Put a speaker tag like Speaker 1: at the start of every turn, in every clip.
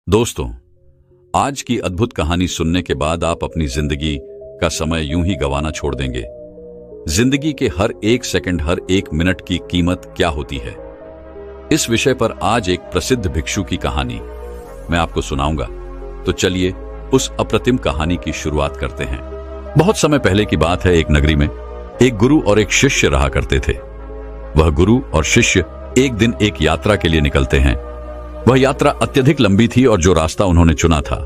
Speaker 1: दोस्तों, आज की अद्भुत कहानी सुनने के बाद आप अपनी जिंदगी का समय यूं ही गंवाना छोड़ देंगे। जिंदगी के हर एक सेकंड, हर एक मिनट की कीमत क्या होती है, इस विषय पर आज एक प्रसिद्ध भिक्षु की कहानी मैं आपको सुनाऊंगा। तो चलिए उस अप्रतिम कहानी की शुरुआत करते हैं। बहुत समय पहले की बात है। एक नगरी में एक गुरु और एक शिष्य रहा करते थे। वह गुरु और शिष्य एक दिन एक यात्रा के लिए निकलते हैं। वह यात्रा अत्यधिक लंबी थी और जो रास्ता उन्होंने चुना था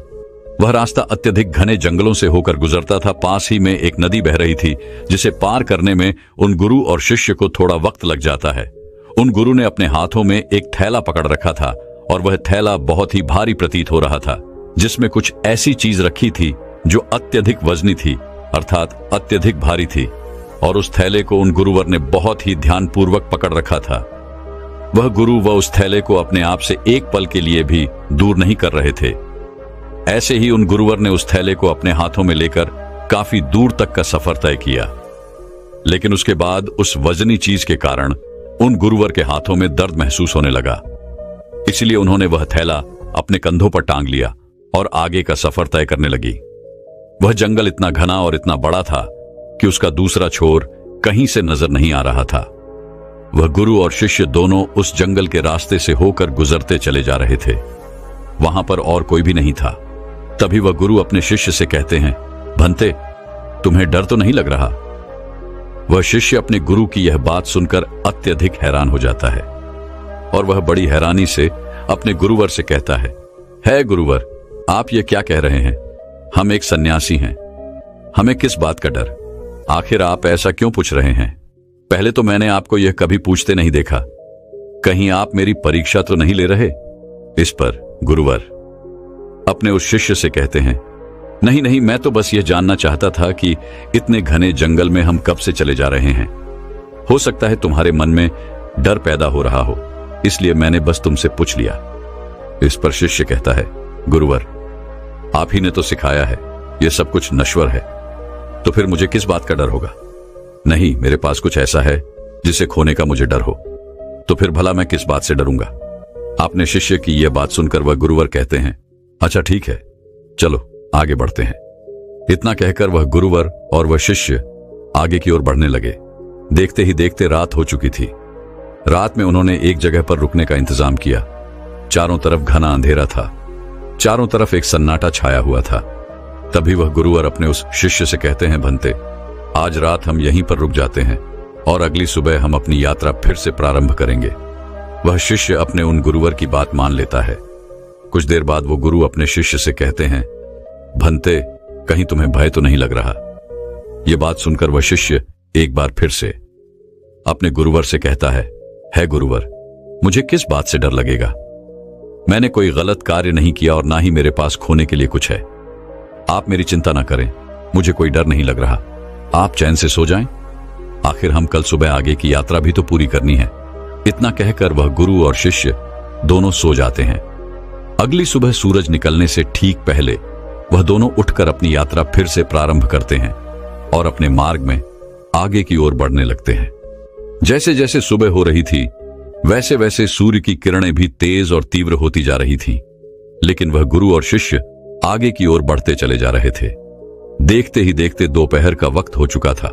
Speaker 1: वह रास्ता अत्यधिक घने जंगलों से होकर गुजरता था। पास ही में एक नदी बह रही थी जिसे पार करने में उन गुरु और शिष्य को थोड़ा वक्त लग जाता है। उन गुरु ने अपने हाथों में एक थैला पकड़ रखा था और वह थैला बहुत ही भारी प्रतीत हो रहा था, जिसमें कुछ ऐसी चीज रखी थी जो अत्यधिक वजनी थी, अर्थात अत्यधिक भारी थी। और उस थैले को उन गुरुवर ने बहुत ही ध्यानपूर्वक पकड़ रखा था। वह गुरु व उस थैले को अपने आप से एक पल के लिए भी दूर नहीं कर रहे थे। ऐसे ही उन गुरुवर ने उस थैले को अपने हाथों में लेकर काफी दूर तक का सफर तय किया। लेकिन उसके बाद उस वजनी चीज के कारण उन गुरुवर के हाथों में दर्द महसूस होने लगा। इसलिए उन्होंने वह थैला अपने कंधों पर टांग लिया और आगे का सफर तय करने लगी। वह जंगल इतना घना और इतना बड़ा था कि उसका दूसरा छोर कहीं से नजर नहीं आ रहा था। वह गुरु और शिष्य दोनों उस जंगल के रास्ते से होकर गुजरते चले जा रहे थे। वहां पर और कोई भी नहीं था। तभी वह गुरु अपने शिष्य से कहते हैं, भंते, तुम्हें डर तो नहीं लग रहा? वह शिष्य अपने गुरु की यह बात सुनकर अत्यधिक हैरान हो जाता है और वह बड़ी हैरानी से अपने गुरुवर से कहता है गुरुवर, आप ये क्या कह रहे हैं? हम एक सन्यासी हैं, हमें किस बात का डर? आखिर आप ऐसा क्यों पूछ रहे हैं? पहले तो मैंने आपको यह कभी पूछते नहीं देखा। कहीं आप मेरी परीक्षा तो नहीं ले रहे? इस पर गुरुवर अपने उस शिष्य से कहते हैं, नहीं नहीं, मैं तो बस यह जानना चाहता था कि इतने घने जंगल में हम कब से चले जा रहे हैं। हो सकता है तुम्हारे मन में डर पैदा हो रहा हो, इसलिए मैंने बस तुमसे पूछ लिया। इस पर शिष्य कहता है, गुरुवर, आप ही ने तो सिखाया है यह सब कुछ नश्वर है, तो फिर मुझे किस बात का डर होगा? नहीं, मेरे पास कुछ ऐसा है जिसे खोने का मुझे डर हो, तो फिर भला मैं किस बात से डरूंगा? आपने शिष्य की यह बात सुनकर वह गुरुवर कहते हैं, अच्छा ठीक है, चलो आगे बढ़ते हैं। इतना कहकर वह गुरुवर और वह शिष्य आगे की ओर बढ़ने लगे। देखते ही देखते रात हो चुकी थी। रात में उन्होंने एक जगह पर रुकने का इंतजाम किया। चारों तरफ घना अंधेरा था, चारों तरफ एक सन्नाटा छाया हुआ था। तभी वह गुरुवर अपने उस शिष्य से कहते हैं, भंते, आज रात हम यहीं पर रुक जाते हैं और अगली सुबह हम अपनी यात्रा फिर से प्रारंभ करेंगे। वह शिष्य अपने उन गुरुवर की बात मान लेता है। कुछ देर बाद वो गुरु अपने शिष्य से कहते हैं, भंते, कहीं तुम्हें भय तो नहीं लग रहा? यह बात सुनकर वह शिष्य एक बार फिर से अपने गुरुवर से कहता है गुरुवर, मुझे किस बात से डर लगेगा? मैंने कोई गलत कार्य नहीं किया और ना ही मेरे पास खोने के लिए कुछ है। आप मेरी चिंता ना करें, मुझे कोई डर नहीं लग रहा। आप चैन से सो जाएं। आखिर हम कल सुबह आगे की यात्रा भी तो पूरी करनी है। इतना कहकर वह गुरु और शिष्य दोनों सो जाते हैं। अगली सुबह सूरज निकलने से ठीक पहले वह दोनों उठकर अपनी यात्रा फिर से प्रारंभ करते हैं और अपने मार्ग में आगे की ओर बढ़ने लगते हैं। जैसे जैसे सुबह हो रही थी वैसे वैसे सूर्य की किरणें भी तेज और तीव्र होती जा रही थीं। लेकिन वह गुरु और शिष्य आगे की ओर बढ़ते चले जा रहे थे। देखते ही देखते दोपहर का वक्त हो चुका था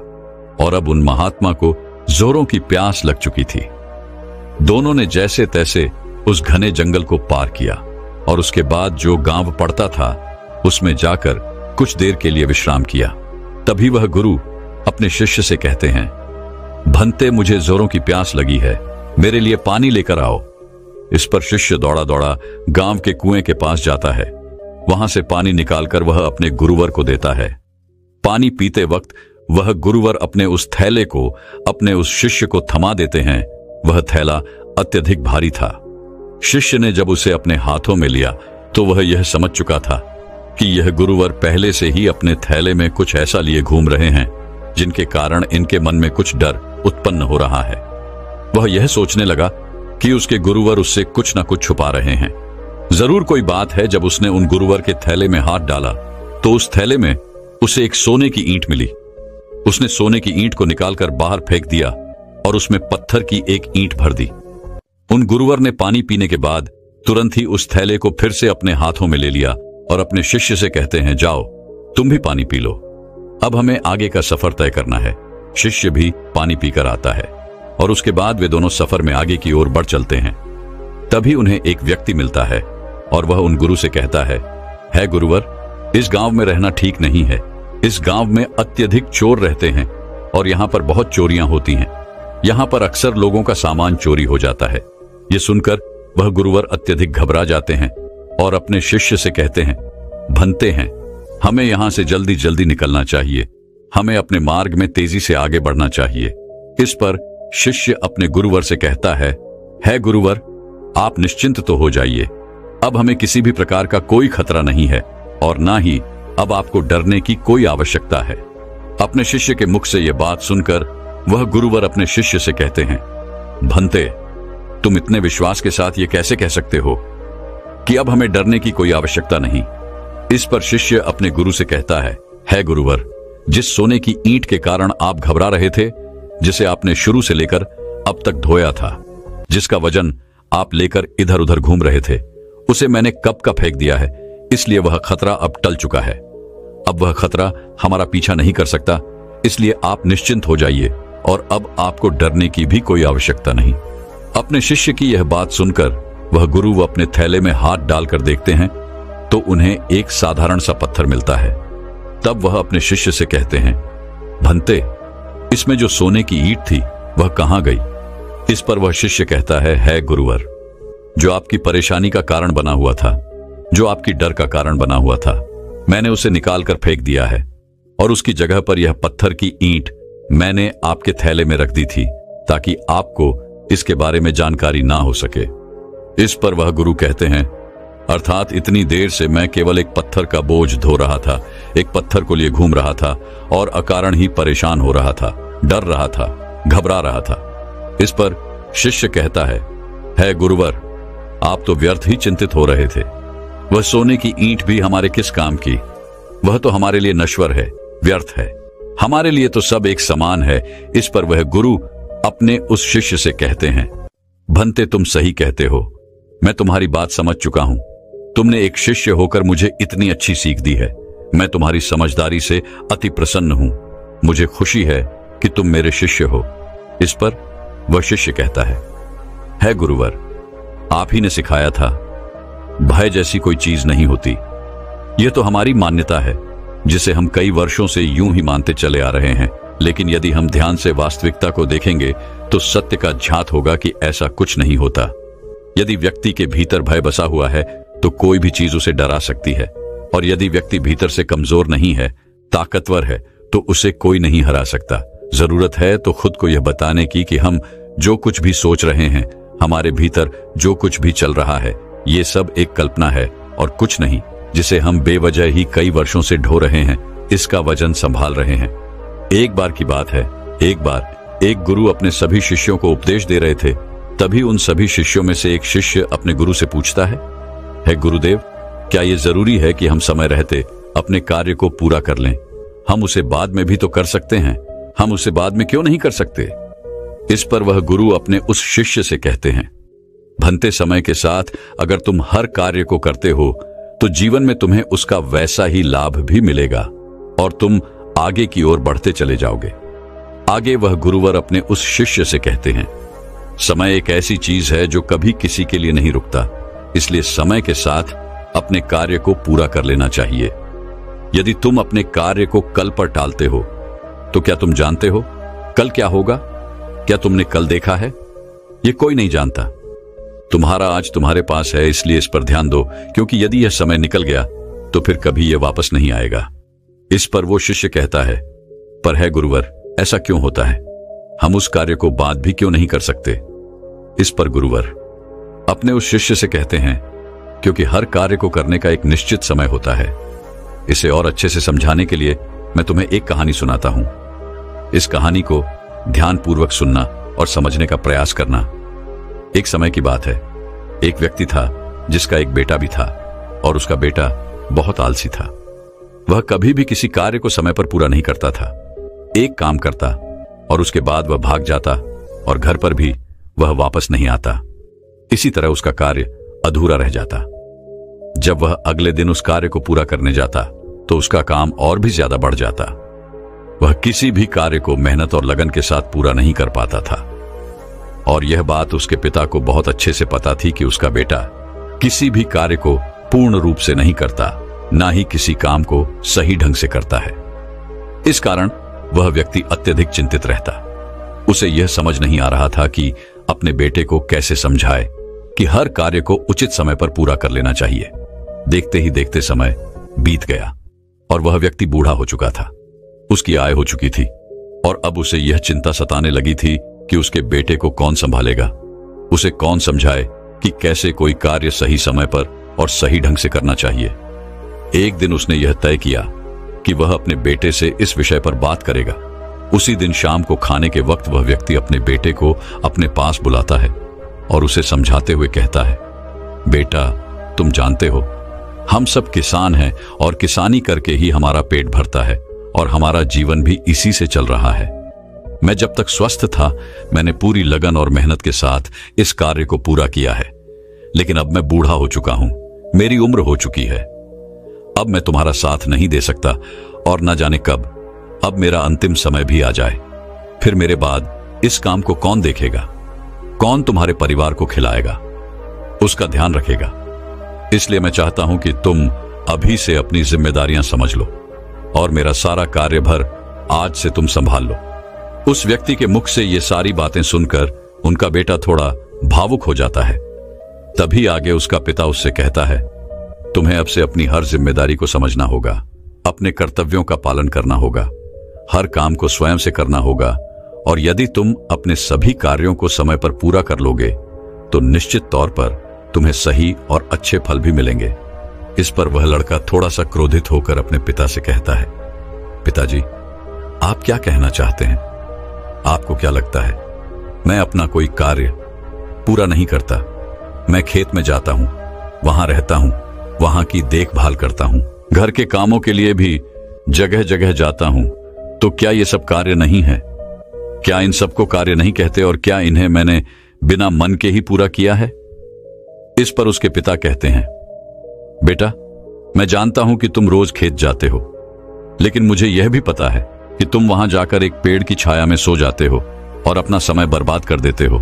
Speaker 1: और अब उन महात्मा को जोरों की प्यास लग चुकी थी। दोनों ने जैसे तैसे उस घने जंगल को पार किया और उसके बाद जो गांव पड़ता था उसमें जाकर कुछ देर के लिए विश्राम किया। तभी वह गुरु अपने शिष्य से कहते हैं, भंते, मुझे जोरों की प्यास लगी है, मेरे लिए पानी लेकर आओ। इस पर शिष्य दौड़ा दौड़ा गांव के कुएं के पास जाता है। वहां से पानी निकालकर वह अपने गुरुवर को देता है। पानी पीते वक्त वह गुरुवर अपने उस थैले को अपने उस शिष्य को थमा देते हैं। वह थैला अत्यधिक भारी था। शिष्य ने जब उसे अपने हाथों में लिया तो वह यह समझ चुका था कि यह गुरुवर पहले से ही अपने थैले में कुछ ऐसा लिए घूम रहे हैं जिनके कारण इनके मन में कुछ डर उत्पन्न हो रहा है। वह यह सोचने लगा कि उसके गुरुवर उससे कुछ न कुछ छुपा रहे हैं। जरूर कोई बात है। जब उसने उन गुरुवर के थैले में हाथ डाला तो उस थैले में उसे एक सोने की ईंट मिली। उसने सोने की ईंट को निकालकर बाहर फेंक दिया और उसमें पत्थर की एक ईंट भर दी। उन गुरुवर ने पानी पीने के बाद तुरंत ही उस थैले को फिर से अपने हाथों में ले लिया और अपने शिष्य से कहते हैं, जाओ तुम भी पानी पी लो, अब हमें आगे का सफर तय करना है। शिष्य भी पानी पीकर आता है और उसके बाद वे दोनों सफर में आगे की ओर बढ़ चलते हैं। तभी उन्हें एक व्यक्ति मिलता है और वह उन गुरु से कहता है गुरुवर, इस गांव में रहना ठीक नहीं है। इस गांव में अत्यधिक चोर रहते हैं और यहाँ पर बहुत चोरियां होती हैं। यहाँ पर अक्सर लोगों का सामान चोरी हो जाता है। ये सुनकर वह गुरुवर अत्यधिक घबरा जाते हैं और अपने शिष्य से कहते हैं, भंते हैं, हमें यहां से जल्दी जल्दी निकलना चाहिए। हमें अपने मार्ग में तेजी से आगे बढ़ना चाहिए। इस पर शिष्य अपने गुरुवर से कहता है गुरुवर, आप निश्चिंत तो हो जाइए। अब हमें किसी भी प्रकार का कोई खतरा नहीं है और ना ही अब आपको डरने की कोई आवश्यकता है। अपने शिष्य के मुख से यह बात सुनकर वह गुरुवर अपने शिष्य से कहते हैं, भंते, तुम इतने विश्वास के साथ ये कैसे कह सकते हो कि अब हमें डरने की कोई आवश्यकता नहीं। इस पर शिष्य अपने गुरु से कहता है गुरुवर, जिस सोने की ईंट के कारण आप घबरा रहे थे, जिसे आपने शुरू से लेकर अब तक ढोया था, जिसका वजन आप लेकर इधर उधर घूम रहे थे, उसे मैंने कब का फेंक दिया है। इसलिए वह खतरा अब टल चुका है। अब वह खतरा हमारा पीछा नहीं कर सकता। इसलिए आप निश्चिंत हो जाइए और अब आपको डरने की भी कोई आवश्यकता नहीं। अपने शिष्य की यह बात सुनकर वह गुरु अपने थैले में हाथ डालकर देखते हैं तो उन्हें एक साधारण सा पत्थर मिलता है। तब वह अपने शिष्य से कहते हैं, भंते, इसमें जो सोने की ईंट थी वह कहां गई? इस पर वह शिष्य कहता है गुरुवर, जो आपकी परेशानी का कारण बना हुआ था, जो आपकी डर का कारण बना हुआ था, मैंने उसे निकालकर फेंक दिया है और उसकी जगह पर यह पत्थर की ईंट मैंने आपके थैले में रख दी थी ताकि आपको इसके बारे में जानकारी ना हो सके। इस पर वह गुरु कहते हैं, अर्थात इतनी देर से मैं केवल एक पत्थर का बोझ धो रहा था, एक पत्थर को लिए घूम रहा था और अकारण ही परेशान हो रहा था, डर रहा था, घबरा रहा था। इस पर शिष्य कहता है गुरुवर, आप तो व्यर्थ ही चिंतित हो रहे थे। वह सोने की ईंट भी हमारे किस काम की? वह तो हमारे लिए नश्वर है, व्यर्थ है। हमारे लिए तो सब एक समान है। इस पर वह गुरु अपने उस शिष्य से कहते हैं, भंते, तुम सही कहते हो, मैं तुम्हारी बात समझ चुका हूं। तुमने एक शिष्य होकर मुझे इतनी अच्छी सीख दी है। मैं तुम्हारी समझदारी से अति प्रसन्न हूं। मुझे खुशी है कि तुम मेरे शिष्य हो। इस पर वह शिष्य कहता है गुरुवर, आप ही ने सिखाया था, भय जैसी कोई चीज नहीं होती। यह तो हमारी मान्यता है जिसे हम कई वर्षों से यूं ही मानते चले आ रहे हैं। लेकिन यदि हम ध्यान से वास्तविकता को देखेंगे तो सत्य का झात होगा कि ऐसा कुछ नहीं होता। यदि व्यक्ति के भीतर भय बसा हुआ है तो कोई भी चीज उसे डरा सकती है, और यदि व्यक्ति भीतर से कमजोर नहीं है, ताकतवर है, तो उसे कोई नहीं हरा सकता। जरूरत है तो खुद को यह बताने की कि हम जो कुछ भी सोच रहे हैं, हमारे भीतर जो कुछ भी चल रहा है, ये सब एक कल्पना है और कुछ नहीं, जिसे हम बेवजह ही कई वर्षों से ढो रहे हैं, इसका वजन संभाल रहे हैं। एक बार की बात है, एक बार एक गुरु अपने सभी शिष्यों को उपदेश दे रहे थे। तभी उन सभी शिष्यों में से एक शिष्य अपने गुरु से पूछता है गुरुदेव, क्या यह जरूरी है कि हम समय रहते अपने कार्य को पूरा कर लें? हम उसे बाद में भी तो कर सकते हैं, हम उसे बाद में क्यों नहीं कर सकते? इस पर वह गुरु अपने उस शिष्य से कहते हैं, भंते, समय के साथ अगर तुम हर कार्य को करते हो तो जीवन में तुम्हें उसका वैसा ही लाभ भी मिलेगा और तुम आगे की ओर बढ़ते चले जाओगे। आगे वह गुरुवर अपने उस शिष्य से कहते हैं, समय एक ऐसी चीज है जो कभी किसी के लिए नहीं रुकता, इसलिए समय के साथ अपने कार्य को पूरा कर लेना चाहिए। यदि तुम अपने कार्य को कल पर टालते हो तो क्या तुम जानते हो कल क्या होगा? क्या तुमने कल देखा है? यह कोई नहीं जानता। तुम्हारा आज तुम्हारे पास है, इसलिए इस पर ध्यान दो, क्योंकि यदि यह समय निकल गया तो फिर कभी यह वापस नहीं आएगा। इस पर वो शिष्य कहता है, पर गुरुवर, ऐसा क्यों होता है? हम उस कार्य को बाद भी क्यों नहीं कर सकते? इस पर गुरुवर अपने उस शिष्य से कहते हैं, क्योंकि हर कार्य को करने का एक निश्चित समय होता है। इसे और अच्छे से समझाने के लिए मैं तुम्हें एक कहानी सुनाता हूं। इस कहानी को ध्यानपूर्वक सुनना और समझने का प्रयास करना। एक समय की बात है, एक व्यक्ति था जिसका एक बेटा भी था और उसका बेटा बहुत आलसी था। वह कभी भी किसी कार्य को समय पर पूरा नहीं करता था। एक काम करता और उसके बाद वह भाग जाता और घर पर भी वह वापस नहीं आता। इसी तरह उसका कार्य अधूरा रह जाता। जब वह अगले दिन उस कार्य को पूरा करने जाता तो उसका काम और भी ज्यादा बढ़ जाता। वह किसी भी कार्य को मेहनत और लगन के साथ पूरा नहीं कर पाता था और यह बात उसके पिता को बहुत अच्छे से पता थी कि उसका बेटा किसी भी कार्य को पूर्ण रूप से नहीं करता, ना ही किसी काम को सही ढंग से करता है। इस कारण वह व्यक्ति अत्यधिक चिंतित रहता। उसे यह समझ नहीं आ रहा था कि अपने बेटे को कैसे समझाए कि हर कार्य को उचित समय पर पूरा कर लेना चाहिए। देखते ही देखते समय बीत गया और वह व्यक्ति बूढ़ा हो चुका था। उसकी आय हो चुकी थी और अब उसे यह चिंता सताने लगी थी कि उसके बेटे को कौन संभालेगा, उसे कौन समझाए कि कैसे कोई कार्य सही समय पर और सही ढंग से करना चाहिए। एक दिन उसने यह तय किया कि वह अपने बेटे से इस विषय पर बात करेगा। उसी दिन शाम को खाने के वक्त वह व्यक्ति अपने बेटे को अपने पास बुलाता है और उसे समझाते हुए कहता है, बेटा, तुम जानते हो हम सब किसान हैं और किसानी करके ही हमारा पेट भरता है और हमारा जीवन भी इसी से चल रहा है। मैं जब तक स्वस्थ था मैंने पूरी लगन और मेहनत के साथ इस कार्य को पूरा किया है, लेकिन अब मैं बूढ़ा हो चुका हूं, मेरी उम्र हो चुकी है। अब मैं तुम्हारा साथ नहीं दे सकता और न जाने कब अब मेरा अंतिम समय भी आ जाए। फिर मेरे बाद इस काम को कौन देखेगा, कौन तुम्हारे परिवार को खिलाएगा, उसका ध्यान रखेगा। इसलिए मैं चाहता हूं कि तुम अभी से अपनी जिम्मेदारियां समझ लो और मेरा सारा कार्यभार आज से तुम संभाल लो। उस व्यक्ति के मुख से ये सारी बातें सुनकर उनका बेटा थोड़ा भावुक हो जाता है। तभी आगे उसका पिता उससे कहता है, तुम्हें अब से अपनी हर जिम्मेदारी को समझना होगा, अपने कर्तव्यों का पालन करना होगा, हर काम को स्वयं से करना होगा और यदि तुम अपने सभी कार्यों को समय पर पूरा कर लोगे तो निश्चित तौर पर तुम्हें सही और अच्छे फल भी मिलेंगे। इस पर वह लड़का थोड़ा सा क्रोधित होकर अपने पिता से कहता है, पिताजी, आप क्या कहना चाहते हैं? आपको क्या लगता है मैं अपना कोई कार्य पूरा नहीं करता? मैं खेत में जाता हूं, वहां रहता हूं, वहां की देखभाल करता हूं, घर के कामों के लिए भी जगह जगह जाता हूं, तो क्या ये सब कार्य नहीं है? क्या इन सबको कार्य नहीं कहते और क्या इन्हें मैंने बिना मन के ही पूरा किया है? इस पर उसके पिता कहते हैं, बेटा, मैं जानता हूं कि तुम रोज खेत जाते हो, लेकिन मुझे यह भी पता है कि तुम वहां जाकर एक पेड़ की छाया में सो जाते हो और अपना समय बर्बाद कर देते हो।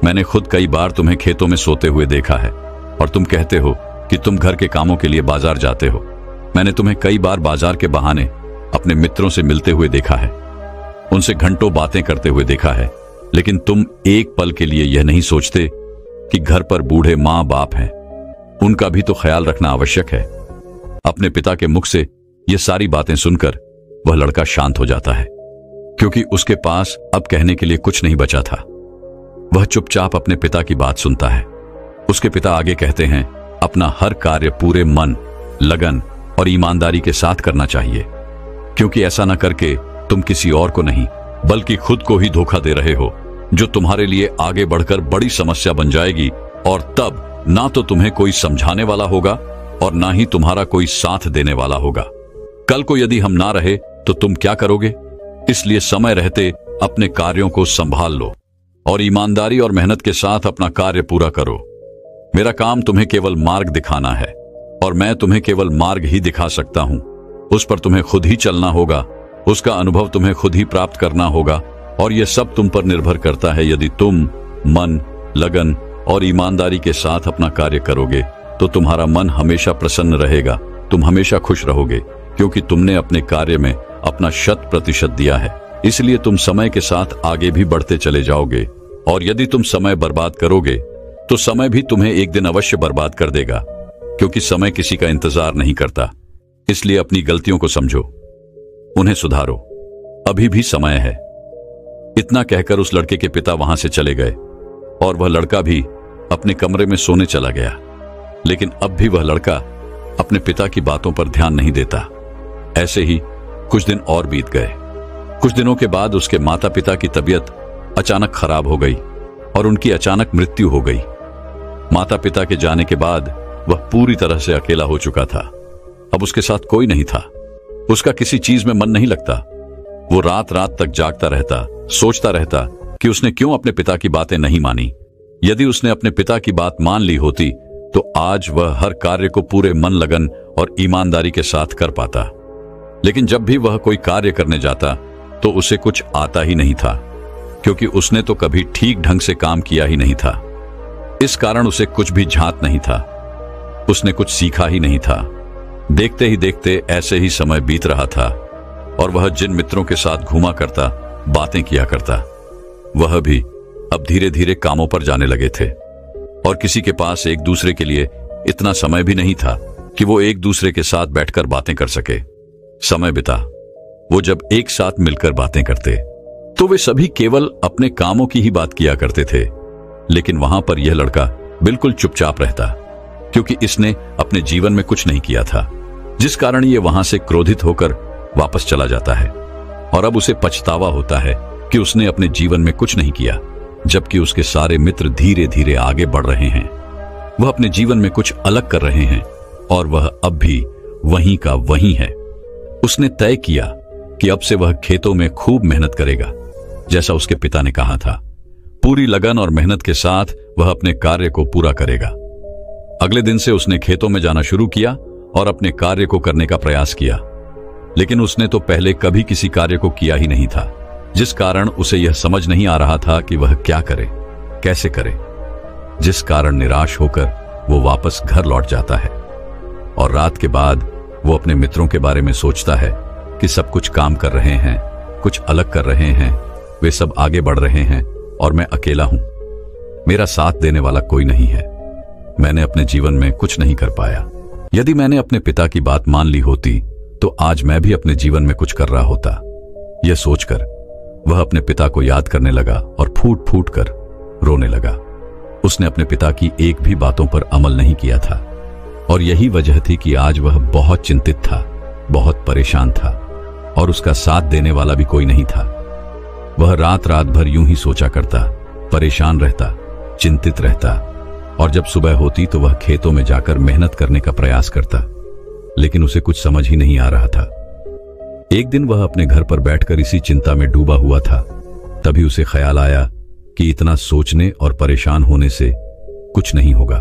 Speaker 1: मैंने खुद कई बार तुम्हें खेतों में सोते हुए देखा है और तुम कहते हो कि तुम घर के कामों के लिए बाजार जाते हो। मैंने तुम्हें कई बार बाजार के बहाने अपने मित्रों से मिलते हुए देखा है, उनसे घंटों बातें करते हुए देखा है, लेकिन तुम एक पल के लिए यह नहीं सोचते कि घर पर बूढ़े मां बाप हैं, उनका भी तो ख्याल रखना आवश्यक है। अपने पिता के मुख से यह सारी बातें सुनकर वह लड़का शांत हो जाता है, क्योंकि उसके पास अब कहने के लिए कुछ नहीं बचा था। वह चुपचाप अपने पिता की बात सुनता है। उसके पिता आगे कहते हैं, अपना हर कार्य पूरे मन, लगन और ईमानदारी के साथ करना चाहिए, क्योंकि ऐसा न करके तुम किसी और को नहीं बल्कि खुद को ही धोखा दे रहे हो, जो तुम्हारे लिए आगे बढ़कर बड़ी समस्या बन जाएगी और तब ना तो तुम्हें कोई समझाने वाला होगा और ना ही तुम्हारा कोई साथ देने वाला होगा। कल को यदि हम ना रहे तो तुम क्या करोगे? इसलिए समय रहते अपने कार्यों को संभाल लो और ईमानदारी और मेहनत के साथ अपना कार्य पूरा करो। मेरा काम तुम्हें केवल मार्ग दिखाना है और मैं तुम्हें केवल मार्ग ही दिखा सकता हूं। उस पर तुम्हें खुद ही चलना होगा, उसका अनुभव तुम्हें खुद ही प्राप्त करना होगा और यह सब तुम पर निर्भर करता है। यदि तुम मन, लगन और ईमानदारी के साथ अपना कार्य करोगे तो तुम्हारा मन हमेशा प्रसन्न रहेगा, तुम हमेशा खुश रहोगे, क्योंकि तुमने अपने कार्य में अपना 100% दिया है। इसलिए तुम समय के साथ आगे भी बढ़ते चले जाओगे और यदि तुम समय बर्बाद करोगे तो समय भी तुम्हें एक दिन अवश्य बर्बाद कर देगा, क्योंकि समय किसी का इंतजार नहीं करता। इसलिए अपनी गलतियों को समझो, उन्हें सुधारो, अभी भी समय है। इतना कहकर उस लड़के के पिता वहां से चले गए और वह लड़का भी अपने कमरे में सोने चला गया। लेकिन अब भी वह लड़का अपने पिता की बातों पर ध्यान नहीं देता। ऐसे ही कुछ दिन और बीत गए। कुछ दिनों के बाद उसके माता पिता की तबीयत अचानक खराब हो गई और उनकी अचानक मृत्यु हो गई। माता पिता के जाने के बाद वह पूरी तरह से अकेला हो चुका था। अब उसके साथ कोई नहीं था, उसका किसी चीज में मन नहीं लगता। वो रात रात तक जागता रहता, सोचता रहता कि उसने क्यों अपने पिता की बातें नहीं मानी। यदि उसने अपने पिता की बात मान ली होती तो आज वह हर कार्य को पूरे मन लगन और ईमानदारी के साथ कर पाता। लेकिन जब भी वह कोई कार्य करने जाता तो उसे कुछ आता ही नहीं था, क्योंकि उसने तो कभी ठीक ढंग से काम किया ही नहीं था। इस कारण उसे कुछ भी झांत नहीं था, उसने कुछ सीखा ही नहीं था। देखते ही देखते ऐसे ही समय बीत रहा था और वह जिन मित्रों के साथ घूमा करता, बातें किया करता, वह भी अब धीरे धीरे कामों पर जाने लगे थे और किसी के पास एक दूसरे के लिए इतना समय भी नहीं था कि वो एक दूसरे के साथ बैठकर बातें कर सके। समय बिता, वो जब एक साथ मिलकर बातें करते तो वे सभी केवल अपने कामों की ही बात किया करते थे। लेकिन वहां पर यह लड़का बिल्कुल चुपचाप रहता, क्योंकि इसने अपने जीवन में कुछ नहीं किया था, जिस कारण ये वहां से क्रोधित होकर वापस चला जाता है और अब उसे पछतावा होता है कि उसने अपने जीवन में कुछ नहीं किया, जबकि उसके सारे मित्र धीरे धीरे आगे बढ़ रहे हैं। वह अपने जीवन में कुछ अलग कर रहे हैं और वह अब भी वहीं का वहीं है। उसने तय किया कि अब से वह खेतों में खूब मेहनत करेगा, जैसा उसके पिता ने कहा था। पूरी लगन और मेहनत के साथ वह अपने कार्य को पूरा करेगा। अगले दिन से उसने खेतों में जाना शुरू किया और अपने कार्य को करने का प्रयास किया। लेकिन उसने तो पहले कभी किसी कार्य को किया ही नहीं था, जिस कारण उसे यह समझ नहीं आ रहा था कि वह क्या करे, कैसे करे, जिस कारण निराश होकर वो वापस घर लौट जाता है और रात के बाद वो अपने मित्रों के बारे में सोचता है कि सब कुछ काम कर रहे हैं, कुछ अलग कर रहे हैं, वे सब आगे बढ़ रहे हैं और मैं अकेला हूं। मेरा साथ देने वाला कोई नहीं है। मैंने अपने जीवन में कुछ नहीं कर पाया। यदि मैंने अपने पिता की बात मान ली होती तो आज मैं भी अपने जीवन में कुछ कर रहा होता। यह सोचकर वह अपने पिता को याद करने लगा और फूट फूट कर रोने लगा। उसने अपने पिता की एक भी बातों पर अमल नहीं किया था और यही वजह थी कि आज वह बहुत चिंतित था, बहुत परेशान था और उसका साथ देने वाला भी कोई नहीं था। वह रात रात भर यूं ही सोचा करता, परेशान रहता, चिंतित रहता और जब सुबह होती तो वह खेतों में जाकर मेहनत करने का प्रयास करता, लेकिन उसे कुछ समझ ही नहीं आ रहा था। एक दिन वह अपने घर पर बैठकर इसी चिंता में डूबा हुआ था। तभी उसे ख्याल आया कि इतना सोचने और परेशान होने से कुछ नहीं होगा।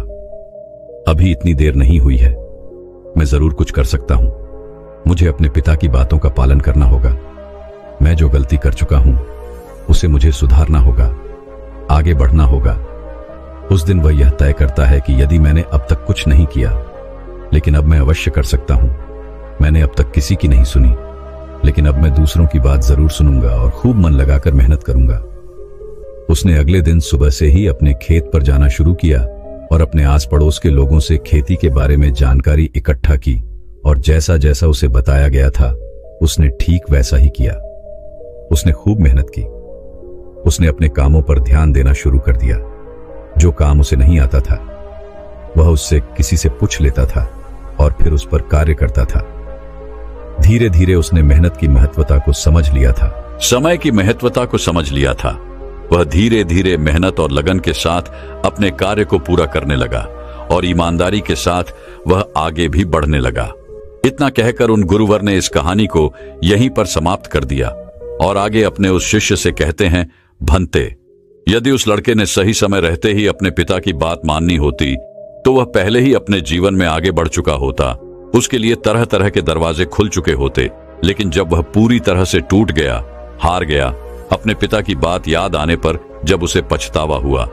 Speaker 1: अभी इतनी देर नहीं हुई है, मैं जरूर कुछ कर सकता हूं। मुझे अपने पिता की बातों का पालन करना होगा। मैं जो गलती कर चुका हूं उसे मुझे सुधारना होगा, आगे बढ़ना होगा। उस दिन वह यह तय करता है कि यदि मैंने अब तक कुछ नहीं किया, लेकिन अब मैं अवश्य कर सकता हूं। मैंने अब तक किसी की नहीं सुनी, लेकिन अब मैं दूसरों की बात जरूर सुनूंगा और खूब मन लगाकर मेहनत करूंगा। उसने अगले दिन सुबह से ही अपने खेत पर जाना शुरू किया और अपने आस पड़ोस के लोगों से खेती के बारे में जानकारी इकट्ठा की और जैसा जैसा उसे बताया गया था उसने ठीक वैसा ही किया। उसने खूब मेहनत की। उसने अपने कामों पर ध्यान देना शुरू कर दिया। जो काम उसे नहीं आता था वह उससे किसी से पूछ लेता था और फिर उस पर कार्य करता था। धीरे धीरे उसने मेहनत की महत्वता को समझ लिया था,
Speaker 2: समय की महत्वता को समझ लिया था। वह धीरे धीरे मेहनत और लगन के साथ अपने कार्य को पूरा करने लगा और ईमानदारी के साथ वह आगे भी बढ़ने लगा। इतना कहकर उन गुरुवर ने इस कहानी को यहीं पर समाप्त कर दिया और आगे अपने उस शिष्य से कहते हैं, भंते, यदि उस लड़के ने सही समय रहते ही अपने पिता की बात माननी होती तो वह पहले ही अपने जीवन में आगे बढ़ चुका होता। उसके लिए तरह तरह के दरवाजे खुल चुके होते। लेकिन जब वह पूरी तरह से टूट गया, हार गया, अपने पिता की बात याद आने पर जब उसे पछतावा हुआ,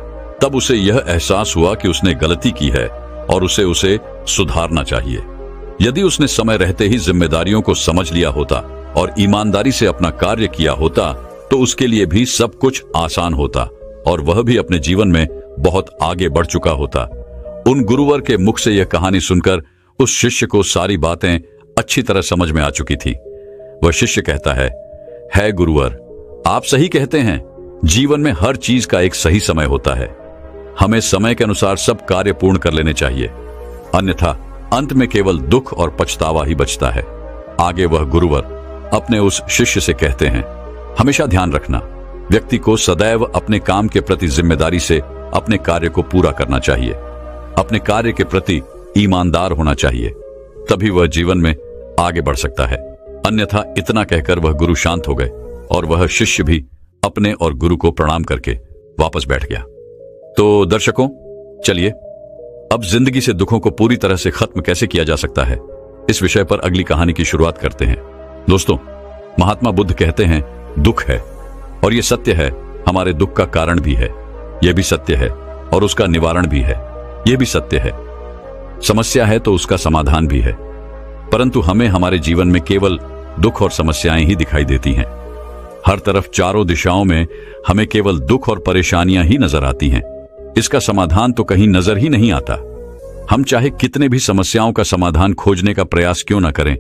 Speaker 2: तब उसे यह एहसास हुआ कि उसने गलती की है और उसे सुधारना चाहिए। यदि उसने समय रहते ही जिम्मेदारियों को समझ लिया होता और ईमानदारी से अपना कार्य किया होता तो उसके लिए भी सब कुछ आसान होता और वह भी अपने जीवन में बहुत आगे बढ़ चुका होता। उन गुरुवर के मुख से यह कहानी सुनकर उस शिष्य को सारी बातें अच्छी तरह समझ में आ चुकी थी। वह शिष्य कहता है गुरुवर, आप सही कहते हैं। जीवन में हर चीज का एक सही समय होता है। हमें समय के अनुसार सब कार्य पूर्ण कर लेने चाहिए, अन्यथा अंत में केवल दुख और पछतावा ही बचता है। आगे वह गुरुवर अपने उस शिष्य से कहते हैं, हमेशा ध्यान रखना, व्यक्ति को सदैव अपने काम के प्रति जिम्मेदारी से अपने कार्य को पूरा करना चाहिए। अपने कार्य के प्रति ईमानदार होना चाहिए, तभी वह जीवन में आगे बढ़ सकता है। अन्यथा इतना कहकर वह गुरु शांत हो गए और वह शिष्य भी अपने और गुरु को प्रणाम करके वापस बैठ गया। तो दर्शकों, चलिए
Speaker 1: अब जिंदगी से दुखों को पूरी तरह से खत्म कैसे किया जा सकता है, इस विषय पर अगली कहानी की शुरुआत करते हैं। दोस्तों, महात्मा बुद्ध कहते हैं दुख है, और यह सत्य है, हमारे दुख का कारण भी है, यह भी सत्य है, और उसका निवारण भी है, यह भी सत्य है। समस्या है तो उसका समाधान भी है, परंतु हमें हमारे जीवन में केवल दुख और समस्याएं ही दिखाई देती हैं। हर तरफ चारों दिशाओं में हमें केवल दुख और परेशानियां ही नजर आती हैं। इसका समाधान तो कहीं नजर ही नहीं आता। हम चाहे कितने भी समस्याओं का समाधान खोजने का प्रयास क्यों न करें,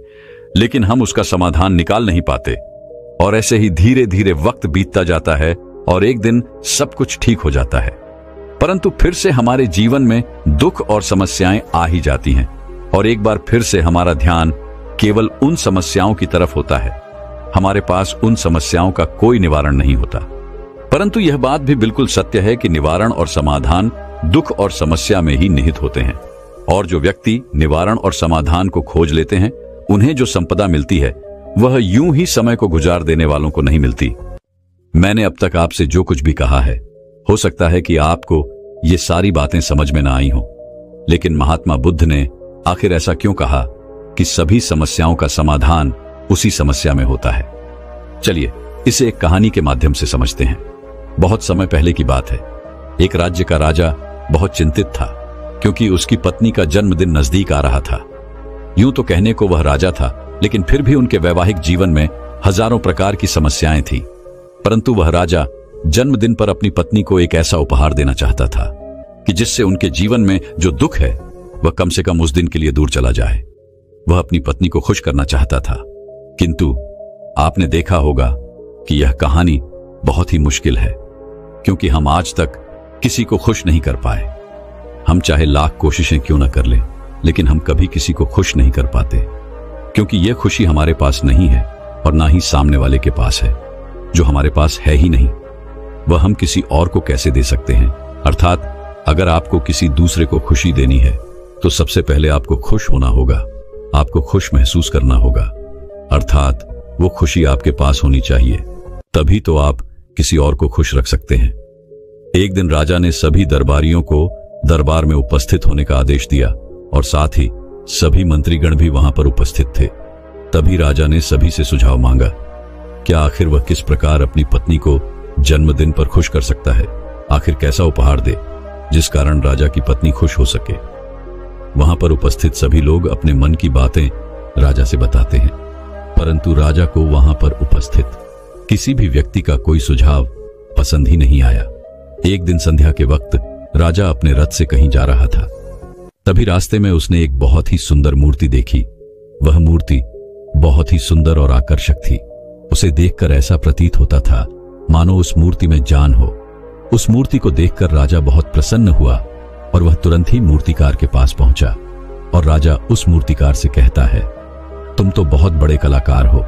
Speaker 1: लेकिन हम उसका समाधान निकाल नहीं पाते, और ऐसे ही धीरे धीरे वक्त बीतता जाता है और एक दिन सब कुछ ठीक हो जाता है। परंतु फिर से हमारे जीवन में दुख और समस्याएं आ ही जाती हैं, और एक बार फिर से हमारा ध्यान केवल उन समस्याओं की तरफ होता है। हमारे पास उन समस्याओं का कोई निवारण नहीं होता। परंतु यह बात भी बिल्कुल सत्य है कि निवारण और समाधान दुख और समस्या में ही निहित होते हैं, और जो व्यक्ति निवारण और समाधान को खोज लेते हैं, उन्हें जो संपदा मिलती है वह यूं ही समय को गुजार देने वालों को नहीं मिलती। मैंने अब तक आपसे जो कुछ भी कहा है, हो सकता है कि आपको ये सारी बातें समझ में ना आई हों, लेकिन महात्मा बुद्ध ने आखिर ऐसा क्यों कहा कि सभी समस्याओं का समाधान उसी समस्या में होता है। चलिए इसे एक कहानी के माध्यम से समझते हैं। बहुत समय पहले की बात है। एक राज्य का राजा बहुत चिंतित था, क्योंकि उसकी पत्नी का जन्मदिन नजदीक आ रहा था। यूं तो कहने को वह राजा था, लेकिन फिर भी उनके वैवाहिक जीवन में हजारों प्रकार की समस्याएं थी। परंतु वह राजा जन्मदिन पर अपनी पत्नी को एक ऐसा उपहार देना चाहता था कि जिससे उनके जीवन में जो दुख है वह कम से कम उस दिन के लिए दूर चला जाए। वह अपनी पत्नी को खुश करना चाहता था, किंतु आपने देखा होगा कि यह कहानी बहुत ही मुश्किल है, क्योंकि हम आज तक किसी को खुश नहीं कर पाए। हम चाहे लाख कोशिशें क्यों न कर लें, लेकिन हम कभी किसी को खुश नहीं कर पाते, क्योंकि यह खुशी हमारे पास नहीं है और ना ही सामने वाले के पास है। जो हमारे पास है ही नहीं, वह हम किसी और को कैसे दे सकते हैं। अर्थात अगर आपको किसी दूसरे को खुशी देनी है तो सबसे पहले आपको खुश होना होगा, आपको खुश महसूस करना होगा, अर्थात वो खुशी आपके पास होनी चाहिए, तभी तो आप किसी और को खुश रख सकते हैं। एक दिन राजा ने सभी दरबारियों को दरबार में उपस्थित होने का आदेश दिया, और साथ ही सभी मंत्रीगण भी वहां पर उपस्थित थे। तभी राजा ने सभी से सुझाव मांगा, क्या आखिर वह किस प्रकार अपनी पत्नी को जन्मदिन पर खुश कर सकता है। आखिर कैसा उपहार दे जिस कारण राजा की पत्नी खुश हो सके। वहां पर उपस्थित सभी लोग अपने मन की बातें राजा से बताते हैं, परंतु राजा को वहां पर उपस्थित किसी भी व्यक्ति का कोई सुझाव पसंद ही नहीं आया। एक दिन संध्या के वक्त राजा अपने रथ से कहीं जा रहा था। तभी रास्ते में उसने एक बहुत ही सुंदर मूर्ति देखी। वह मूर्ति बहुत ही सुंदर और आकर्षक थी। उसे देखकर ऐसा प्रतीत होता था मानो उस मूर्ति में जान हो। उस मूर्ति को देखकर राजा बहुत प्रसन्न हुआ और वह तुरंत ही मूर्तिकार के पास पहुंचा, और राजा उस मूर्तिकार से कहता है, तुम तो बहुत बड़े कलाकार हो,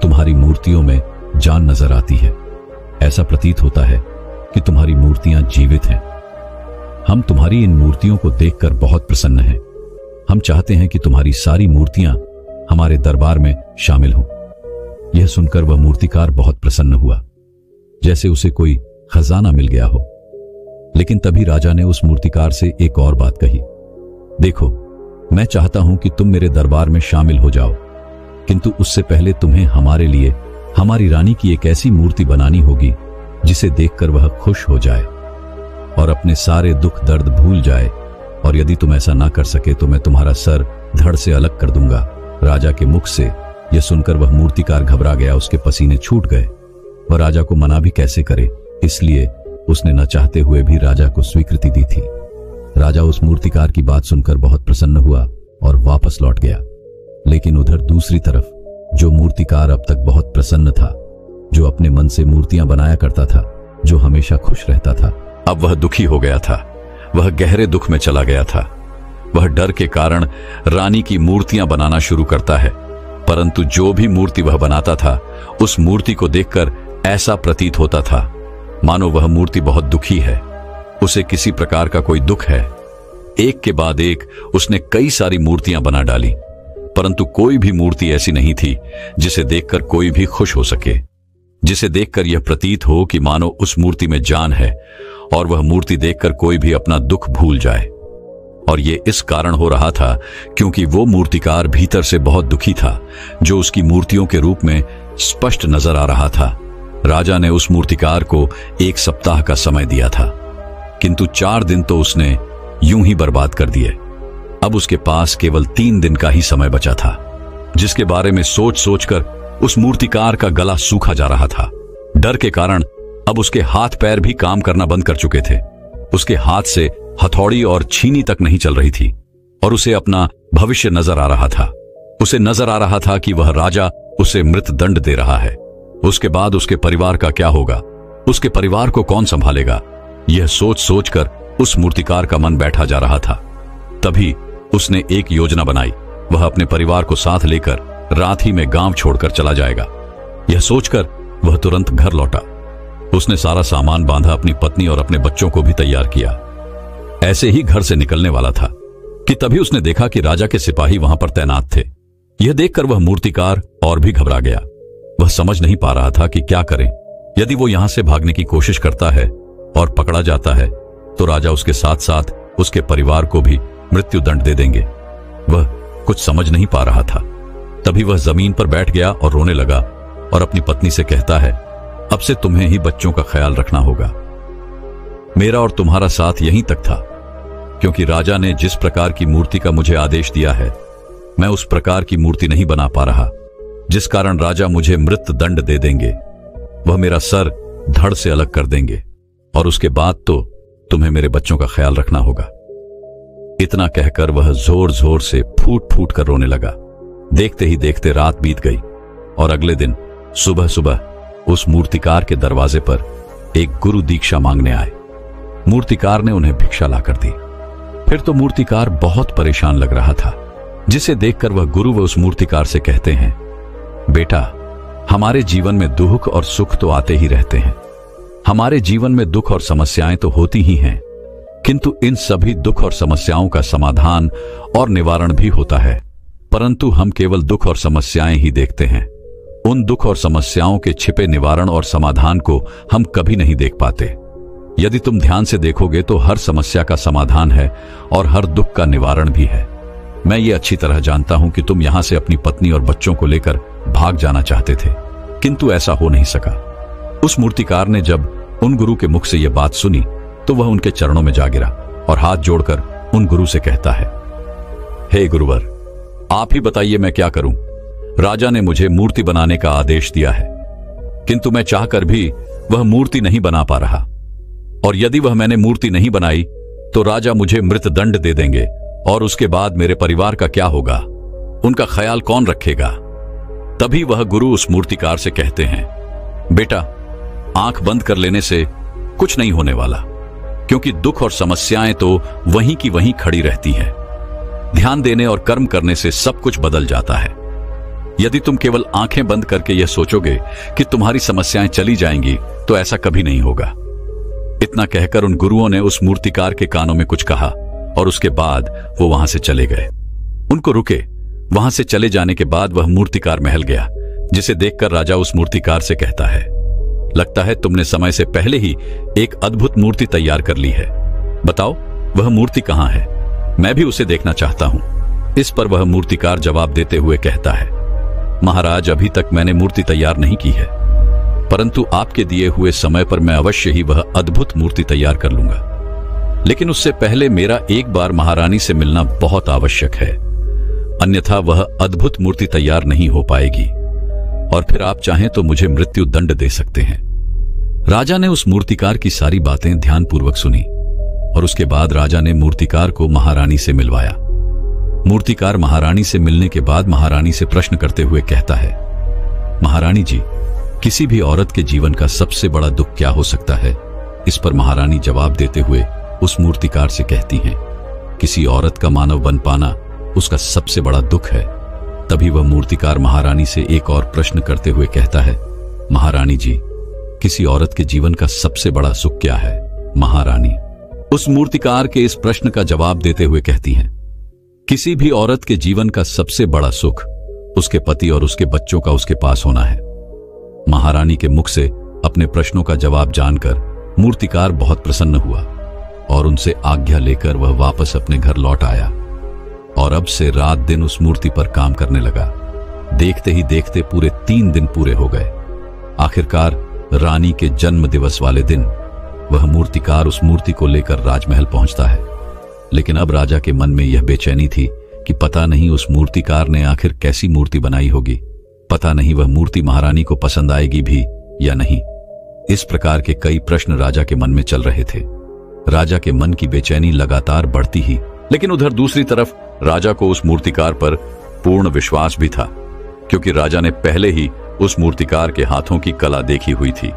Speaker 1: तुम्हारी मूर्तियों में जान नजर आती है। ऐसा प्रतीत होता है कि तुम्हारी मूर्तियां जीवित हैं। हम तुम्हारी इन मूर्तियों को देखकर बहुत प्रसन्न हैं। हम चाहते हैं कि तुम्हारी सारी मूर्तियां हमारे दरबार में शामिल हों। यह सुनकर वह मूर्तिकार बहुत प्रसन्न हुआ, जैसे उसे कोई खजाना मिल गया हो। लेकिन तभी राजा ने उस मूर्तिकार से एक और बात कही, देखो, मैं चाहता हूं कि तुम मेरे दरबार में शामिल हो जाओ, किंतु उससे पहले तुम्हें हमारे लिए हमारी रानी की एक ऐसी मूर्ति बनानी होगी जिसे देखकर वह खुश हो जाए और अपने सारे दुख दर्द भूल जाए, और यदि तुम ऐसा ना कर सके तो मैं तुम्हारा सर धड़ से अलग कर दूंगा। राजा के मुख से यह सुनकर वह मूर्तिकार घबरा गया, उसके पसीने छूट गए। वह राजा को मना भी कैसे करे, इसलिए उसने न चाहते हुए भी राजा को स्वीकृति दी थी। राजा उस मूर्तिकार की बात सुनकर बहुत प्रसन्न हुआ और वापस लौट गया। लेकिन उधर दूसरी तरफ जो मूर्तिकार अब तक बहुत प्रसन्न था, जो अपने मन से मूर्तियां बनाया करता था, जो हमेशा खुश रहता था,
Speaker 2: अब वह दुखी हो गया था। वह गहरे दुख में चला गया था। वह डर के कारण रानी की मूर्तियां बनाना शुरू करता है, परंतु जो भी मूर्ति वह बनाता था उस मूर्ति को देखकर ऐसा प्रतीत होता था मानो वह मूर्ति बहुत दुखी है, उसे किसी प्रकार का कोई दुख है। एक के बाद एक उसने कई सारी मूर्तियां बना डाली, परंतु कोई भी मूर्ति ऐसी नहीं थी जिसे देखकर कोई भी खुश हो सके, जिसे देखकर यह प्रतीत हो कि मानो उस मूर्ति में जान है और वह मूर्ति देखकर कोई भी अपना दुख भूल जाए। और ये इस कारण हो रहा था क्योंकि वो मूर्तिकार भीतर से बहुत दुखी था, जो उसकी मूर्तियों के रूप में स्पष्ट नजर आ रहा था। राजा ने उस मूर्तिकार को 1 सप्ताह का समय दिया था, किंतु 4 दिन तो उसने यूं ही बर्बाद कर दिए। अब उसके पास केवल 3 दिन का ही समय बचा था, जिसके बारे में सोच सोचकर उस मूर्तिकार का गला सूखा जा रहा था। डर के कारण अब उसके हाथ पैर भी काम करना बंद कर चुके थे। उसके हाथ से हथौड़ी और छीनी तक नहीं चल रही थी और उसे अपना भविष्य नजर आ रहा था। उसे नजर आ रहा था कि वह राजा उसे मृत दंड दे रहा है। उसके बाद उसके परिवार का क्या होगा, उसके परिवार को कौन संभालेगा, यह सोच सोचकर उस मूर्तिकार का मन बैठा जा रहा था। तभी उसने एक योजना बनाई। वह अपने परिवार को साथ लेकर रात ही में गांव छोड़कर चला जाएगा। यह सोचकर वह तुरंत घर लौटा। उसने सारा सामान बांधा, अपनी पत्नी और अपने बच्चों को भी तैयार किया। ऐसे ही घर से निकलने वाला था कि तभी उसने देखा कि राजा के सिपाही वहां पर तैनात थे। यह देखकर वह मूर्तिकार और भी घबरा गया। वह समझ नहीं पा रहा था कि क्या करें। यदि वो यहां से भागने की कोशिश करता है और पकड़ा जाता है तो राजा उसके साथ साथ उसके परिवार को भी मृत्यु दंड दे देंगे। वह कुछ समझ नहीं पा रहा था। तभी वह जमीन पर बैठ गया और रोने लगा और अपनी पत्नी से कहता है, अब से तुम्हें ही बच्चों का ख्याल रखना होगा। मेरा और तुम्हारा साथ यहीं तक था, क्योंकि राजा ने जिस प्रकार की मूर्ति का मुझे आदेश दिया है, मैं उस प्रकार की मूर्ति नहीं बना पा रहा, जिस कारण राजा मुझे मृत दंड दे देंगे। वह मेरा सर धड़ से अलग कर देंगे और उसके बाद तो तुम्हें मेरे बच्चों का ख्याल रखना होगा। इतना कहकर वह जोर जोर से फूट फूट कर रोने लगा। देखते ही देखते रात बीत गई और अगले दिन सुबह सुबह उस मूर्तिकार के दरवाजे पर एक गुरु दीक्षा मांगने आए। मूर्तिकार ने उन्हें भिक्षा लाकर दी। फिर तो मूर्तिकार बहुत परेशान लग रहा था, जिसे देखकर वह गुरु व उस मूर्तिकार से कहते हैं, बेटा, हमारे जीवन में दुख और सुख तो आते ही रहते हैं। हमारे जीवन में दुख और समस्याएं तो होती ही हैं, किंतु इन सभी दुख और समस्याओं का समाधान और निवारण भी होता है, परंतु हम केवल दुख और समस्याएं ही देखते हैं। उन दुख और समस्याओं के छिपे निवारण और समाधान को हम कभी नहीं देख पाते। यदि तुम ध्यान से देखोगे तो हर समस्या का समाधान है और हर दुख का निवारण भी है। मैं ये अच्छी तरह जानता हूं कि तुम यहां से अपनी पत्नी और बच्चों को लेकर भाग जाना चाहते थे, किंतु ऐसा हो नहीं सका। उस मूर्तिकार ने जब उन गुरु के मुख से यह बात सुनी तो वह उनके चरणों में जा गिरा और हाथ जोड़कर उन गुरु से कहता है, हे गुरुवर, आप ही बताइए मैं क्या करूं। राजा ने मुझे मूर्ति बनाने का आदेश दिया है, किंतु मैं चाहकर भी वह मूर्ति नहीं बना पा रहा, और यदि वह मैंने मूर्ति नहीं बनाई तो राजा मुझे मृत दंड दे देंगे और उसके बाद मेरे परिवार का क्या होगा, उनका ख्याल कौन रखेगा। तभी वह गुरु उस मूर्तिकार से कहते हैं, बेटा, आंख बंद कर लेने से कुछ नहीं होने वाला, क्योंकि दुख और समस्याएं तो वहीं की वहीं खड़ी रहती हैं। ध्यान देने और कर्म करने से सब कुछ बदल जाता है। यदि तुम केवल आंखें बंद करके यह सोचोगे कि तुम्हारी समस्याएं चली जाएंगी तो ऐसा कभी नहीं होगा। इतना कहकर उन गुरुओं ने उस मूर्तिकार के कानों में कुछ कहा और उसके बाद वो वहां से चले गए। उनको रुके। वहां से चले जाने के बाद वह मूर्तिकार महल गया, जिसे देखकर राजा उस मूर्तिकार से कहता है, लगता है तुमने समय से पहले ही एक अद्भुत मूर्ति तैयार कर ली है। बताओ वह मूर्ति कहां है, मैं भी उसे देखना चाहता हूं। इस पर वह मूर्तिकार जवाब देते हुए कहता है, महाराज, अभी तक मैंने मूर्ति तैयार नहीं की है, परंतु आपके दिए हुए समय पर मैं अवश्य ही वह अद्भुत मूर्ति तैयार कर लूंगा। लेकिन उससे पहले मेरा एक बार महारानी से मिलना बहुत आवश्यक है, अन्यथा वह अद्भुत मूर्ति तैयार नहीं हो पाएगी और फिर आप चाहें तो मुझे मृत्यु दंड दे सकते हैं। राजा ने उस मूर्तिकार की सारी बातें ध्यानपूर्वक सुनी और उसके बाद राजा ने मूर्तिकार को महारानी से मिलवाया। मूर्तिकार महारानी से मिलने के बाद महारानी से प्रश्न करते हुए कहता है, महारानी जी, किसी भी औरत के जीवन का सबसे बड़ा दुख क्या हो सकता है। इस पर महारानी जवाब देते हुए उस मूर्तिकार से कहती हैं, किसी औरत का मानव बन पाना उसका सबसे बड़ा दुख है। तभी वह मूर्तिकार महारानी से एक और प्रश्न करते हुए कहता है, महारानी जी, किसी औरत के जीवन का सबसे बड़ा सुख क्या है। महारानी उस मूर्तिकार के इस प्रश्न का जवाब देते हुए कहती हैं, किसी भी औरत के जीवन का सबसे बड़ा सुख उसके पति और उसके बच्चों का उसके पास होना है। महारानी के मुख से अपने प्रश्नों का जवाब जानकर मूर्तिकार बहुत प्रसन्न हुआ और उनसे आज्ञा लेकर वह वापस अपने घर लौट आया और अब से रात दिन उस मूर्ति पर काम करने लगा। देखते ही देखते पूरे 3 दिन पूरे हो गए। आखिरकार रानी के जन्म दिवस वाले दिन वह मूर्तिकार उस मूर्ति को लेकर राजमहल पहुंचता है। लेकिन अब राजा के मन में यह बेचैनी थी कि पता नहीं उस मूर्तिकार ने आखिर कैसी मूर्ति बनाई होगी, पता नहीं वह मूर्ति महारानी को पसंद आएगी भी या नहीं। इस प्रकार के कई प्रश्न राजा के मन में चल रहे थे। राजा के मन की बेचैनी लगातार बढ़ती ही, लेकिन उधर दूसरी तरफ राजा को उस मूर्तिकार पर पूर्ण विश्वास भी था, क्योंकि राजा ने पहले ही उस मूर्तिकार के हाथों की कला देखी हुई थी।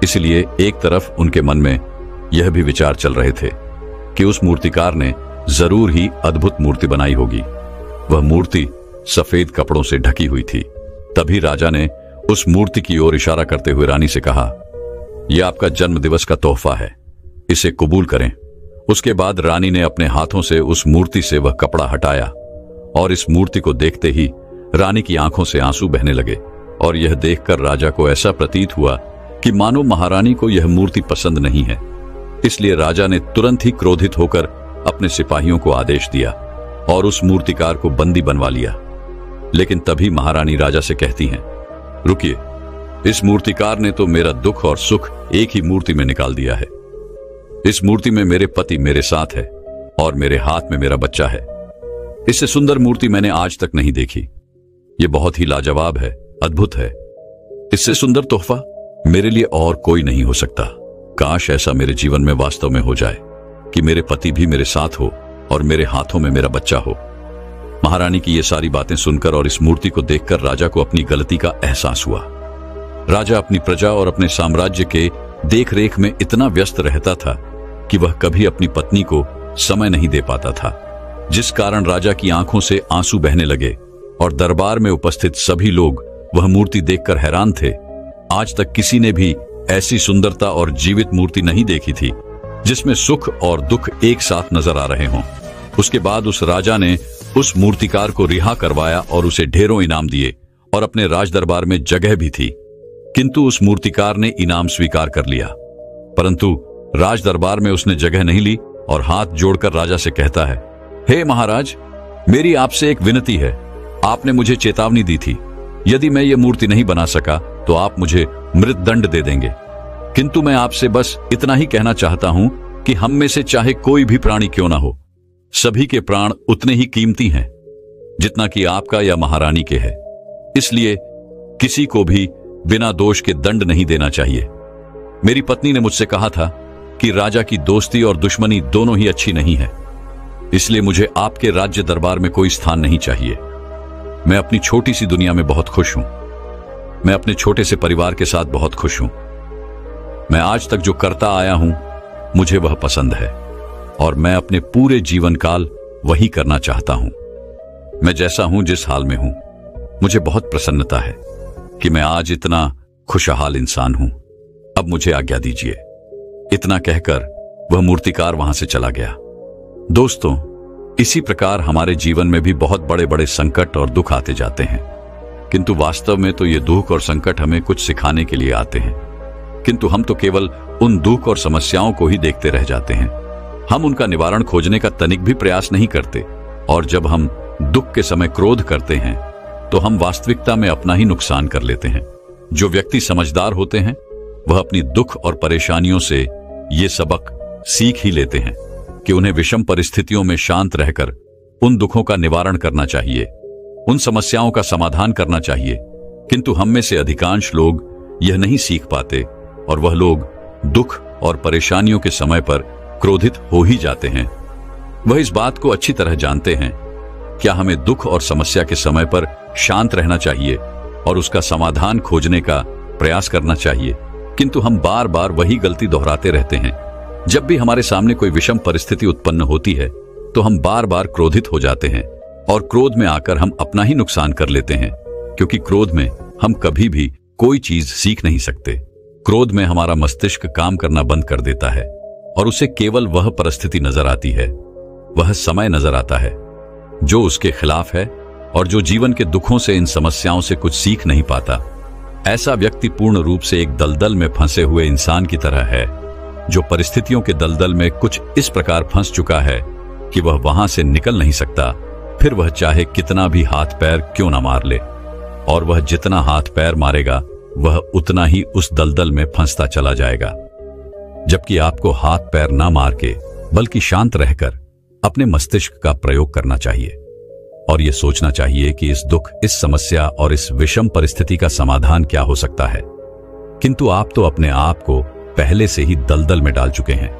Speaker 2: इसलिए एक तरफ उनके मन में यह भी विचार चल रहे थे कि उस मूर्तिकार ने जरूर ही अद्भुत मूर्ति बनाई होगी। वह मूर्ति सफेद कपड़ों से ढकी हुई थी। तभी राजा ने उस मूर्ति की ओर इशारा करते हुए रानी से कहा, यह आपका जन्मदिवस का तोहफा है, इसे कबूल करें। उसके बाद रानी ने अपने हाथों से उस मूर्ति से वह कपड़ा हटाया और इस मूर्ति को देखते ही रानी की आंखों से आंसू बहने लगे और यह देखकर राजा को ऐसा प्रतीत हुआ कि मानो महारानी को यह मूर्ति पसंद नहीं है। इसलिए राजा ने तुरंत ही क्रोधित होकर अपने सिपाहियों को आदेश दिया और उस मूर्तिकार को बंदी बनवा लिया। लेकिन तभी महारानी राजा से कहती हैं, रुकिए, इस मूर्तिकार ने तो मेरा दुख और सुख एक ही मूर्ति में निकाल दिया है। इस मूर्ति में मेरे पति मेरे साथ है और मेरे हाथ में मेरा बच्चा है। इससे सुंदर मूर्ति मैंने आज तक नहीं देखी। यह बहुत ही लाजवाब है, अद्भुत है। इससे सुंदर तोहफा मेरे लिए और कोई नहीं हो सकता। काश ऐसा मेरे जीवन में वास्तव में हो जाए कि मेरे पति भी मेरे साथ हो और मेरे हाथों में मेरा बच्चा हो। महारानी की ये सारी बातें सुनकर और इस मूर्ति को देखकर राजा को अपनी गलती का एहसास हुआ। राजा अपनी प्रजा और अपने साम्राज्य के देखरेख में इतना व्यस्त रहता था कि वह कभी अपनी पत्नी को समय नहीं दे पाता था, जिस कारण राजा की आंखों से आंसू बहने लगे और दरबार में उपस्थित सभी लोग वह मूर्ति देखकर हैरान थे। आज तक किसी ने भी ऐसी सुंदरता और जीवित मूर्ति नहीं देखी थी जिसमें सुख और दुख एक साथ नजर आ रहे हों। उसके बाद उस राजा ने उस मूर्तिकार को रिहा करवाया और उसे ढेरों इनाम दिए और अपने राज दरबार में जगह भी थी। किंतु उस मूर्तिकार ने इनाम स्वीकार कर लिया, परंतु राज दरबार में उसने जगह नहीं ली और हाथ जोड़कर राजा से कहता है, हे महाराज, मेरी आपसे एक विनती है। आपने मुझे चेतावनी दी थी, यदि मैं ये मूर्ति नहीं बना सका तो आप मुझे मृत्युदंड दे देंगे। किंतु मैं आपसे बस इतना ही कहना चाहता हूं कि हम में से चाहे कोई भी प्राणी क्यों ना हो, सभी के प्राण उतने ही कीमती हैं जितना कि आपका या महारानी के है। इसलिए किसी को भी बिना दोष के दंड नहीं देना चाहिए। मेरी पत्नी ने मुझसे कहा था कि राजा की दोस्ती और दुश्मनी दोनों ही अच्छी नहीं है, इसलिए मुझे आपके राज्य दरबार में कोई स्थान नहीं चाहिए। मैं अपनी छोटी सी दुनिया में बहुत खुश हूं। मैं अपने छोटे से परिवार के साथ बहुत खुश हूं। मैं आज तक जो करता आया हूं मुझे वह पसंद है और मैं अपने पूरे जीवन काल वही करना चाहता हूं। मैं जैसा हूं, जिस हाल में हूं, मुझे बहुत प्रसन्नता है कि मैं आज इतना खुशहाल इंसान हूं। अब मुझे आज्ञा दीजिए। इतना कहकर वह मूर्तिकार वहां से चला गया। दोस्तों, इसी प्रकार हमारे जीवन में भी बहुत बड़े बड़े संकट और दुख आते जाते हैं, किंतु वास्तव में तो ये दुख और संकट हमें कुछ सिखाने के लिए आते हैं। किंतु हम तो केवल उन दुख और समस्याओं को ही देखते रह जाते हैं। हम उनका निवारण खोजने का तनिक भी प्रयास नहीं करते और जब हम दुख के समय क्रोध करते हैं तो हम वास्तविकता में अपना ही नुकसान कर लेते हैं। जो व्यक्ति समझदार होते हैं वह अपनी दुख और परेशानियों से ये सबक सीख ही लेते हैं कि उन्हें विषम परिस्थितियों में शांत रहकर उन दुखों का निवारण करना चाहिए, उन समस्याओं का समाधान करना चाहिए। किंतु हम में से अधिकांश लोग यह नहीं सीख पाते और वह लोग दुख और परेशानियों के समय पर क्रोधित हो ही जाते हैं। वह इस बात को अच्छी तरह जानते हैं, क्या हमें दुख और समस्या के समय पर शांत रहना चाहिए और उसका समाधान खोजने का प्रयास करना चाहिए, किंतु हम बार बार वही गलती दोहराते रहते हैं। जब भी हमारे सामने कोई विषम परिस्थिति उत्पन्न होती है तो हम बार बार क्रोधित हो जाते हैं और क्रोध में आकर हम अपना ही नुकसान कर लेते हैं, क्योंकि क्रोध में हम कभी भी कोई चीज सीख नहीं सकते। क्रोध में हमारा मस्तिष्क काम करना बंद कर देता है और उसे केवल वह परिस्थिति नजर आती है, वह समय नजर आता है जो उसके खिलाफ है और जो जीवन के दुखों से, इन समस्याओं से कुछ सीख नहीं पाता। ऐसा व्यक्ति पूर्ण रूप से एक दलदल में फंसे हुए इंसान की तरह है जो परिस्थितियों के दलदल में कुछ इस प्रकार फंस चुका है कि वह वहां से निकल नहीं सकता, फिर वह चाहे कितना भी हाथ पैर क्यों ना मार ले, और वह जितना हाथ पैर मारेगा वह उतना ही उस दलदल में फंसता चला जाएगा। जबकि आपको हाथ पैर ना मार के बल्कि शांत रहकर अपने मस्तिष्क का प्रयोग करना चाहिए और यह सोचना चाहिए कि इस दुख, इस समस्या और इस विषम परिस्थिति का समाधान क्या हो सकता है। किंतु आप तो अपने आप को पहले से ही दलदल में डाल चुके हैं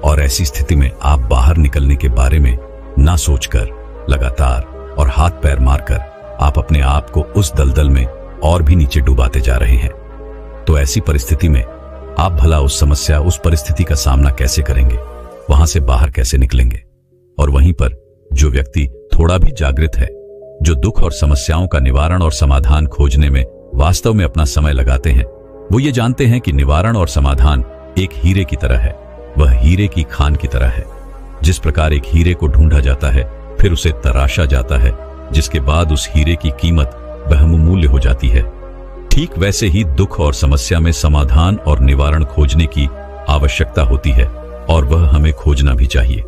Speaker 2: और ऐसी स्थिति में आप बाहर निकलने के बारे में ना सोचकर लगातार और हाथ पैर मारकर आप अपने आप को उस दलदल में और भी नीचे डुबाते जा रहे हैं। तो ऐसी परिस्थिति में आप भला उस समस्या, उस परिस्थिति का सामना कैसे करेंगे, वहां से बाहर कैसे निकलेंगे? और वहीं पर जो व्यक्ति थोड़ा भी जागृत है, जो दुख और समस्याओं का निवारण और समाधान खोजने में वास्तव में अपना समय लगाते हैं, वो ये जानते हैं कि निवारण और समाधान एक हीरे की तरह है। वह हीरे की खान की तरह है। जिस प्रकार एक हीरे को ढूंढा जाता है, फिर उसे तराशा जाता है, जिसके बाद उस हीरे की कीमत बहुमूल्य हो जाती है, ठीक वैसे ही दुख और समस्या में समाधान और निवारण खोजने की आवश्यकता होती है और वह हमें खोजना भी चाहिए।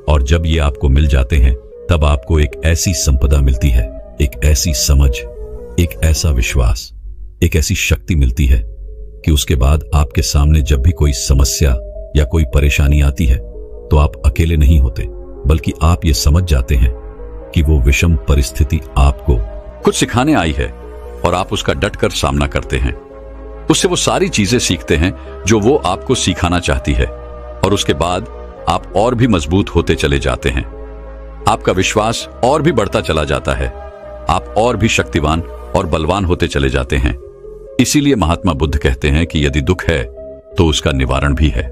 Speaker 2: और जब ये आपको मिल जाते हैं, तब आपको एक ऐसी संपदा मिलती है, एक ऐसी समझ, एक ऐसा विश्वास, एक ऐसी शक्ति मिलती है कि उसके बाद आपके सामने जब भी कोई समस्या या कोई परेशानी आती है तो आप अकेले नहीं होते, बल्कि आप ये समझ जाते हैं कि वो विषम परिस्थिति आपको
Speaker 1: कुछ सिखाने आई है और आप उसका डटकर सामना करते हैं। उससे वो सारी चीजें सीखते हैं जो वो आपको सिखाना चाहती है और उसके बाद आप और भी मजबूत होते चले जाते हैं। आपका विश्वास और भी बढ़ता चला जाता है, आप और भी शक्तिवान और बलवान होते चले जाते हैं। इसीलिए महात्मा बुद्ध कहते हैं कि यदि दुख है तो उसका निवारण भी है,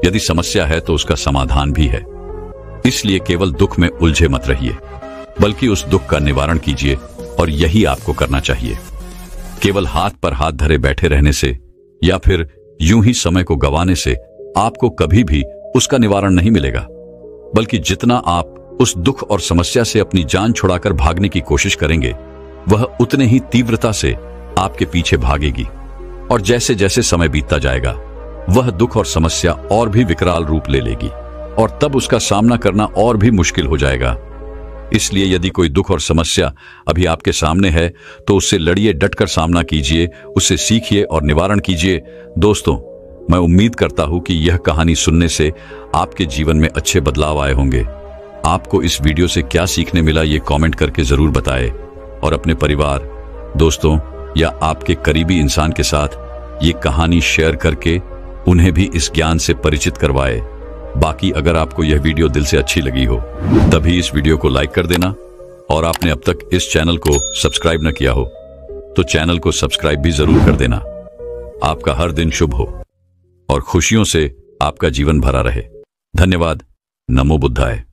Speaker 1: यदि समस्या है तो उसका समाधान भी है। इसलिए केवल दुख में उलझे मत रहिए, बल्कि उस दुख का निवारण कीजिए और यही आपको करना चाहिए। केवल हाथ पर हाथ धरे बैठे रहने से या फिर यूं ही समय को गंवाने से आपको कभी भी उसका निवारण नहीं मिलेगा, बल्कि जितना आप उस दुख और समस्या से अपनी जान छुड़ाकर भागने की कोशिश करेंगे, वह उतने ही तीव्रता से आपके पीछे भागेगी और जैसे जैसे समय बीतता जाएगा वह दुख और समस्या और भी विकराल रूप ले लेगी और तब उसका सामना करना और भी मुश्किल हो जाएगा। इसलिए यदि कोई दुख और समस्या अभी आपके सामने है तो उससे लड़िए, डटकर सामना कीजिए, उससे सीखिए और निवारण कीजिए। दोस्तों, मैं उम्मीद करता हूं कि यह कहानी सुनने से आपके जीवन में अच्छे बदलाव आए होंगे। आपको इस वीडियो से क्या सीखने मिला ये कमेंट करके जरूर बताएं और अपने परिवार, दोस्तों या आपके करीबी इंसान के साथ ये कहानी शेयर करके उन्हें भी इस ज्ञान से परिचित करवाएं। बाकी अगर आपको यह वीडियो दिल से अच्छी लगी हो तभी इस वीडियो को लाइक कर देना और आपने अब तक इस चैनल को सब्सक्राइब न किया हो तो चैनल को सब्सक्राइब भी जरूर कर देना। आपका हर दिन शुभ हो और खुशियों से आपका जीवन भरा रहे। धन्यवाद। नमो बुद्धाय।